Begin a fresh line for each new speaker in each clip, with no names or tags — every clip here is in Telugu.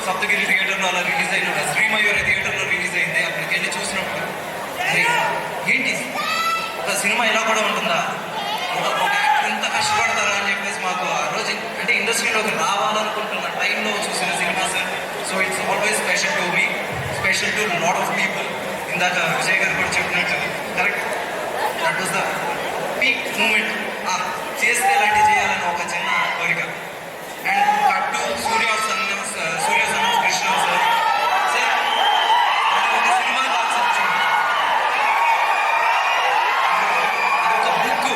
సప్తగిరి థియేటర్లో అలా రిలీజ్ అయినప్పుడు, శ్రీమయూరి థియేటర్లో రిలీజ్ అయింది. అక్కడికి వెళ్ళి చూసినప్పుడు అరే ఏంటి ఒక సినిమా ఇలా కూడా ఉంటుందా, ఒక యాక్టర్ ఇంత కష్టపడతారా అని చెప్పేసి మాకు ఆ రోజు అంటే ఇండస్ట్రీలోకి రావాలనుకుంటున్న టైంలో చూసిన cinema sir. So it's always special to me, special to lot of people. ఇందాక విజయ్ గారు కూడా చెప్పినట్టు correct, that was the peak moment. చేస్తే ఇలాంటివి చేయాలని ఒక చిన్న కోరిక. And cut to Surya son of Krishna sir. Sir అది ఒక సినిమా కాదు సార్, అది ఒక బుక్,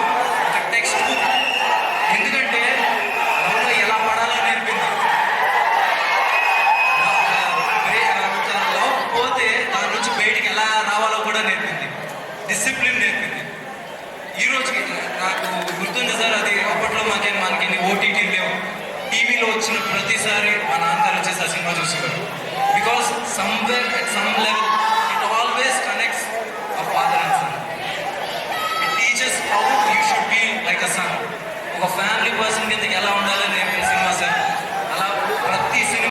ఒక టెక్స్ట్ బుక్. ఎందుకంటే లవ్లో ఎలా పడాలో నేర్పింది. లవ్ పోతే దాని నుంచి బయటికి ఎలా రావాలో కూడా నేర్పింది. డిసిప్లిన్ నేర్పింది. ఈ రోజుకి నాకు గుర్తుంది సార్, అది అప్పట్లో మనకి ఓటీటీలు లేవు. టీవీలో వచ్చిన ప్రతిసారి మా నాన్నగారు వచ్చేసి ఆ సినిమా చూసేవారు. Because somewhere at some level it always connects a father and son. It teaches how you should be like a son. ఒక ఫ్యామిలీ పర్సన్ కిందకి ఎలా ఉండాలి,